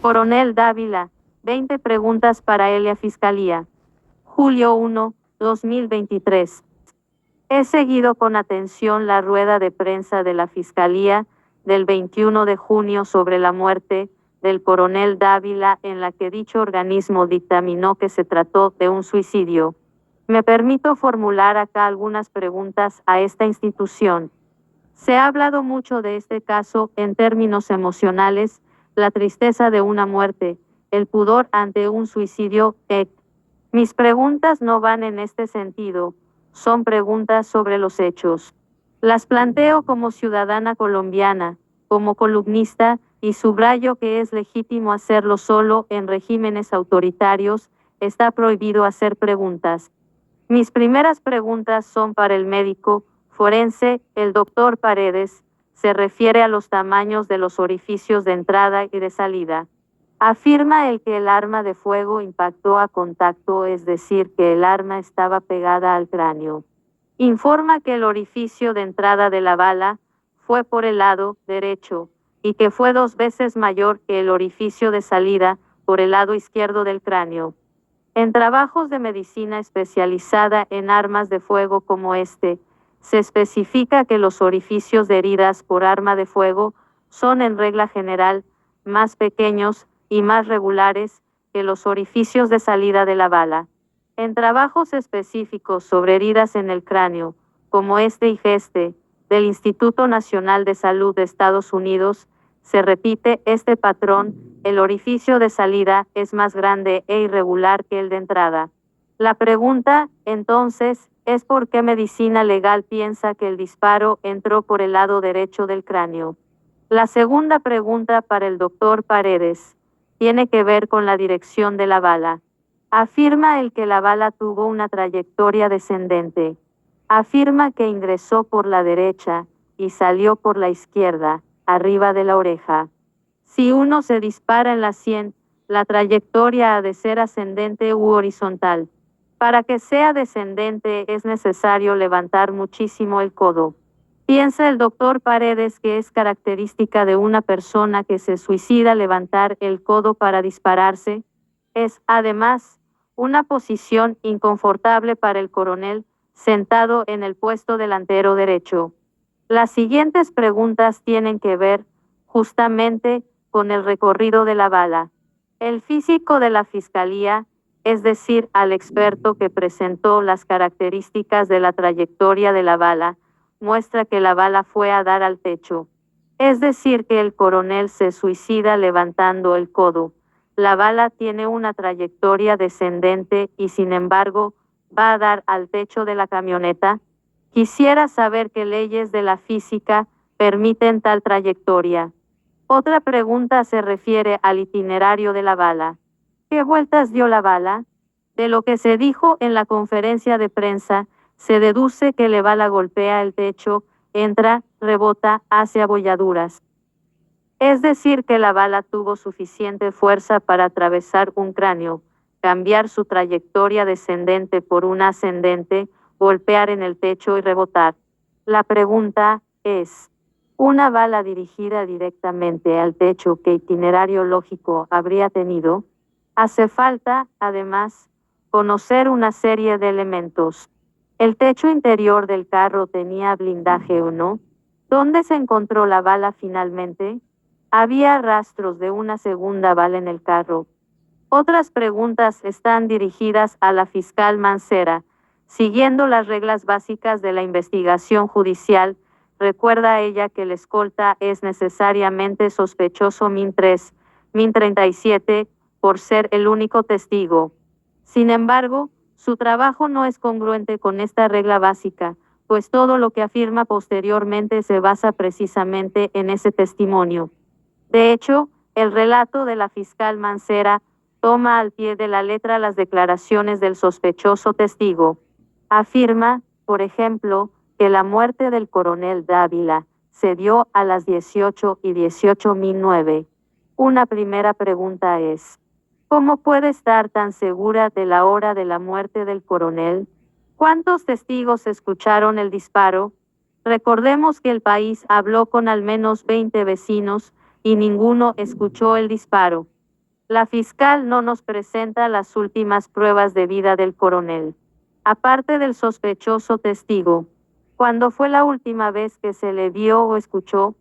Coronel Dávila, 20 preguntas para Elia Fiscalía. Julio 1, 2023. He seguido con atención la rueda de prensa de la Fiscalía del 21 de junio sobre la muerte del coronel Dávila, en la que dicho organismo dictaminó que se trató de un suicidio. Me permito formular acá algunas preguntas a esta institución. Se ha hablado mucho de este caso en términos emocionales, la tristeza de una muerte, el pudor ante un suicidio, etc. Mis preguntas no van en este sentido, son preguntas sobre los hechos. Las planteo como ciudadana colombiana, como columnista, y subrayo que es legítimo hacerlo solo en regímenes autoritarios, está prohibido hacer preguntas. Mis primeras preguntas son para el médico forense, el doctor Paredes. Se refiere a los tamaños de los orificios de entrada y de salida. Afirma él que el arma de fuego impactó a contacto, es decir, que el arma estaba pegada al cráneo. Informa que el orificio de entrada de la bala fue por el lado derecho y que fue 2 veces mayor que el orificio de salida por el lado izquierdo del cráneo. En trabajos de medicina especializada en armas de fuego como este, se especifica que los orificios de heridas por arma de fuego son en regla general más pequeños y más regulares que los orificios de salida de la bala. En trabajos específicos sobre heridas en el cráneo, como este y este, del Instituto Nacional de Salud de Estados Unidos, se repite este patrón: el orificio de salida es más grande e irregular que el de entrada. La pregunta, entonces, es por qué medicina legal piensa que el disparo entró por el lado derecho del cráneo. La segunda pregunta para el doctor Paredes tiene que ver con la dirección de la bala. Afirma él que la bala tuvo una trayectoria descendente. Afirma que ingresó por la derecha y salió por la izquierda, arriba de la oreja. Si uno se dispara en la sien, la trayectoria ha de ser ascendente u horizontal. Para que sea descendente es necesario levantar muchísimo el codo. Piensa el doctor Paredes que es característica de una persona que se suicida levantar el codo para dispararse. Es, además, una posición inconfortable para el coronel, sentado en el puesto delantero derecho. Las siguientes preguntas tienen que ver, justamente, con el recorrido de la bala. El físico de la Fiscalía, es decir, al experto que presentó las características de la trayectoria de la bala, muestra que la bala fue a dar al techo. Es decir, que el coronel se suicida levantando el codo. La bala tiene una trayectoria descendente y, sin embargo, va a dar al techo de la camioneta. Quisiera saber qué leyes de la física permiten tal trayectoria. Otra pregunta se refiere al itinerario de la bala. ¿Qué vueltas dio la bala? De lo que se dijo en la conferencia de prensa, se deduce que la bala golpea el techo, entra, rebota, hace abolladuras. Es decir, que la bala tuvo suficiente fuerza para atravesar un cráneo, cambiar su trayectoria descendente por una ascendente, golpear en el techo y rebotar. La pregunta es: ¿una bala dirigida directamente al techo, qué itinerario lógico habría tenido? Hace falta, además, conocer una serie de elementos. ¿El techo interior del carro tenía blindaje o no? ¿Dónde se encontró la bala finalmente? ¿Había rastros de una segunda bala en el carro? Otras preguntas están dirigidas a la fiscal Mancera. Siguiendo las reglas básicas de la investigación judicial, recuerda ella que el escolta es necesariamente sospechoso min 37, por ser el único testigo. Sin embargo, su trabajo no es congruente con esta regla básica, pues todo lo que afirma posteriormente se basa precisamente en ese testimonio. De hecho, el relato de la fiscal Mancera toma al pie de la letra las declaraciones del sospechoso testigo. Afirma, por ejemplo, que la muerte del coronel Dávila se dio a las 18:18:09. Una primera pregunta es: ¿cómo puede estar tan segura de la hora de la muerte del coronel? ¿Cuántos testigos escucharon el disparo? Recordemos que el país habló con al menos 20 vecinos y ninguno escuchó el disparo. La fiscal no nos presenta las últimas pruebas de vida del coronel. Aparte del sospechoso testigo, ¿cuándo fue la última vez que se le vio o escuchó?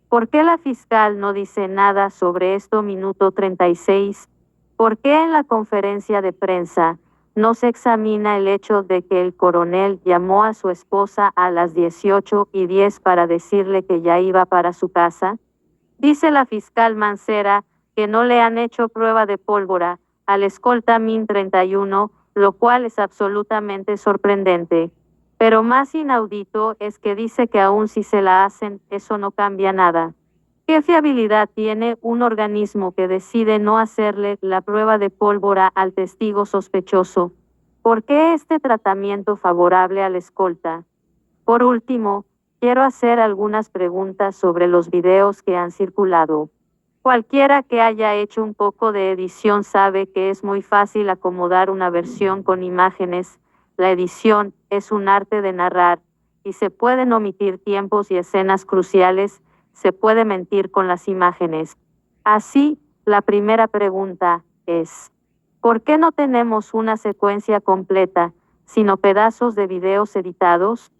¿Por qué la fiscal no dice nada sobre esto? Minuto 36. ¿Por qué en la conferencia de prensa no se examina el hecho de que el coronel llamó a su esposa a las 18:10 para decirle que ya iba para su casa? Dice la fiscal Mancera que no le han hecho prueba de pólvora al escolta Min 31, lo cual es absolutamente sorprendente. Pero más inaudito es que dice que aun si se la hacen, eso no cambia nada. ¿Qué fiabilidad tiene un organismo que decide no hacerle la prueba de pólvora al testigo sospechoso? ¿Por qué este tratamiento favorable al escolta? Por último, quiero hacer algunas preguntas sobre los videos que han circulado. Cualquiera que haya hecho un poco de edición sabe que es muy fácil acomodar una versión con imágenes. La edición es un arte de narrar, y se pueden omitir tiempos y escenas cruciales, se puede mentir con las imágenes. Así, la primera pregunta es, ¿por qué no tenemos una secuencia completa, sino pedazos de videos editados?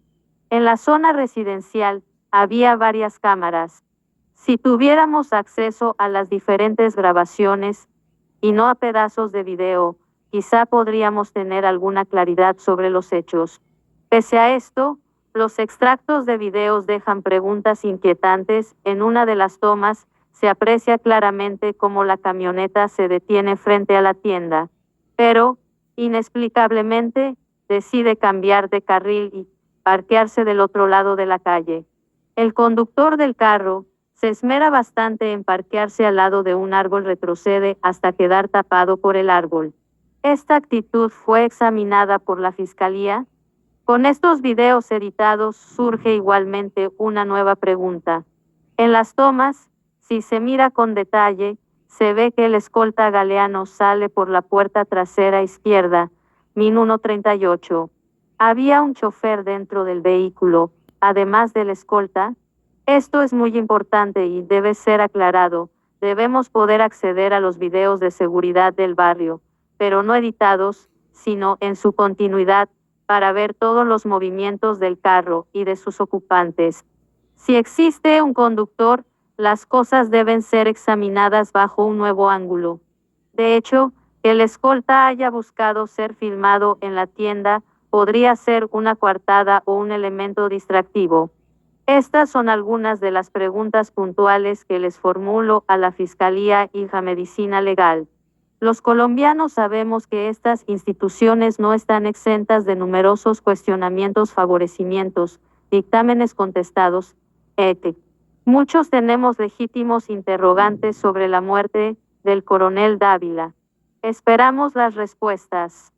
En la zona residencial había varias cámaras. Si tuviéramos acceso a las diferentes grabaciones y no a pedazos de video, quizá podríamos tener alguna claridad sobre los hechos. Pese a esto, los extractos de videos dejan preguntas inquietantes. En una de las tomas se aprecia claramente cómo la camioneta se detiene frente a la tienda, pero, inexplicablemente, decide cambiar de carril y parquearse del otro lado de la calle. El conductor del carro se esmera bastante en parquearse al lado de un árbol, retrocede hasta quedar tapado por el árbol. Esta actitud fue examinada por la fiscalía. Con estos videos editados surge igualmente una nueva pregunta. En las tomas, si se mira con detalle, se ve que el escolta Galeano sale por la puerta trasera izquierda, min 1:38. ¿Había un chofer dentro del vehículo, además del escolta? Esto es muy importante y debe ser aclarado. Debemos poder acceder a los videos de seguridad del barrio, pero no editados, sino en su continuidad, para ver todos los movimientos del carro y de sus ocupantes. Si existe un conductor, las cosas deben ser examinadas bajo un nuevo ángulo. De hecho, que el escolta haya buscado ser filmado en la tienda podría ser una coartada o un elemento distractivo. Estas son algunas de las preguntas puntuales que les formulo a la Fiscalía y la Medicina Legal. Los colombianos sabemos que estas instituciones no están exentas de numerosos cuestionamientos, favorecimientos, dictámenes contestados, etc. Muchos tenemos legítimos interrogantes sobre la muerte del coronel Dávila. Esperamos las respuestas.